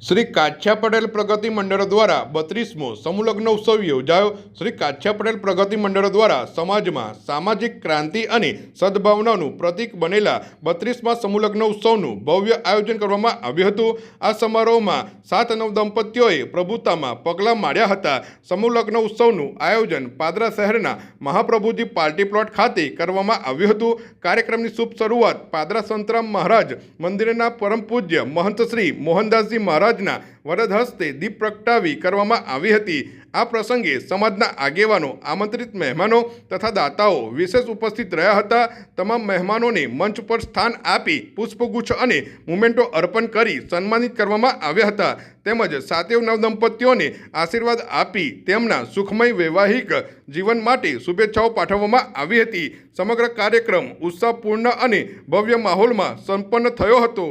શ્રી કાછિયા પટેલ પ્રગતિ મંડળ દ્વારા 32મો સમૂહ લગ્ન ઉત્સવ યોજાયો। શ્રી કાછિયા પટેલ પ્રગતિ મંડળ દ્વારા સમાજમાં સામાજિક ક્રાંતિ અને સદભાવનાનું પ્રતીક બનેલા 32મા સમૂહ લગ્ન ઉત્સવનું ભવ્ય આયોજન કરવામાં આવ્યું હતું। આ સમારોહમાં 7 નવદંપતીઓએ પ્રભુતામાં પગલાં માંડ્યા હતા। સમૂહ લગ્ન ઉત્સવનું આયોજન પાદરા શહેરના મહાપ્રભુજી પાર્ટી પ્લોટ ખાતે કરવામાં આવ્યું હતું। કાર્યક્રમની શુભ શરૂઆત પાદરા સંતરામ મહારાજ મંદિરના પરમ પૂજ્ય મહંત શ્રી મોહનદાસજી મહારાજ વરદ હસ્તે દીપ પ્રગટાવી કરવામાં આવી હતી। આ પ્રસંગે સમાજના આગેવાનો, આમંત્રિત મહેમાનો તથા દાતાઓ વિશેષ ઉપસ્થિત રહ્યા હતા। તમામ મહેમાનોને મંચ પર સ્થાન આપી પુષ્પગુચ્છ અને મોમેન્ટો અર્પણ કરી સન્માનિત કરવામાં આવ્યા હતા। તેમજ સાતેવ નવદંપતીઓને આશીર્વાદ આપી તેમના સુખમય વૈવાહિક જીવન માટે શુભેચ્છાઓ પાઠવવામાં આવી હતી। સમગ્ર કાર્યક્રમ ઉત્સાહપૂર્ણ અને ભવ્ય માહોલમાં સંપન્ન થયો હતો।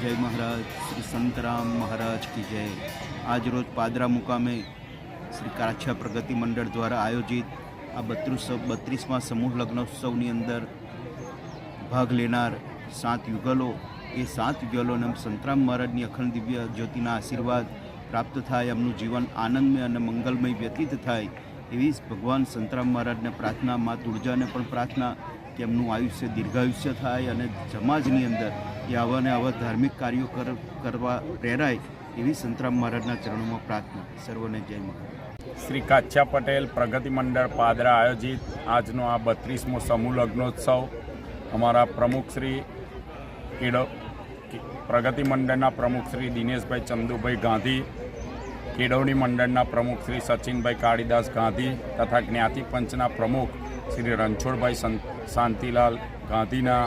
जय महाराज श्री संतराम महाराज की जय। आज रोज पादरा मुकामे श्री काछिया प्रगति मंडल द्वारा आयोजित आ 32માં समूह लग्नोत्सवની અંદર ભાગ લેનાર 7 યુગલો એ 7 યુગલોને સંતરામ મહારાજની અખંડ દિવ્ય જ્યોતિના આશીર્વાદ પ્રાપ્ત થાય, એમનું જીવન આનંદમય અને મંગલમય વ્યતીત થાય એવી ભગવાન સંતરામ મહારાજને પ્રાર્થના, મા તુળજાને પણ પ્રાર્થના કે એમનું આયુષ્ય દીર્ઘાયુષ્ય થાય અને સમાજની અંદર એ આવા ને આવા ધાર્મિક કાર્યો કરવા પ્રેરાય એવી સંતરામ મહારાજના ચરણોમાં પ્રાર્થના। સર્વને જય મહારાજ। શ્રી કાછિયા પટેલ પ્રગતિ મંડળ પાદરા આયોજિત આજનો આ 32મો સમૂહ લગ્નોત્સવ અમારા પ્રમુખ શ્રી પ્રગતિ મંડળના પ્રમુખ શ્રી દિનેશભાઈ ચંદુભાઈ ગાંધી, કેળવણી મંડળના પ્રમુખ શ્રી સચિનભાઈ કાળીદાસ ગાંધી તથા જ્ઞાતિ પંચના પ્રમુખ શ્રી રણછોડભાઈ શાંતિલાલ ગાંધીના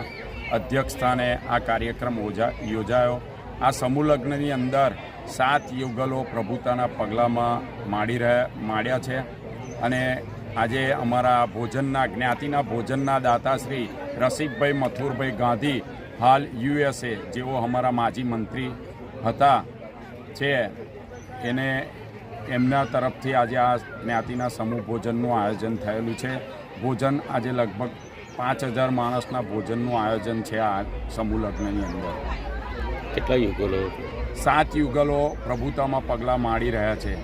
અધ્યક્ષસ્થાને આ કાર્યક્રમ યોજાયો। આ સમૂહ લગ્નની અંદર 7 યુગલો પ્રભુતાના પગલામાં માંડ્યા છે અને આજે અમારા ભોજનના જ્ઞાતિના ભોજનના દાતા શ્રી રસિકભાઈ મથુરભાઈ ગાંધી હાલ USA, જેઓ અમારા માજી મંત્રી હતા છે, એમના તરફથી આજે આ જ્ઞાતિના સમૂહ ભોજનનું આયોજન થયેલું છે। ભોજન આજે લગભગ 5000 માણસના ભોજનનું આયોજન છે આ સમૂહ લગ્નની અંદર। કેટલા યુગલો? 7 યુગલો પ્રભુતામાં પગલાં માંડી રહ્યા છે।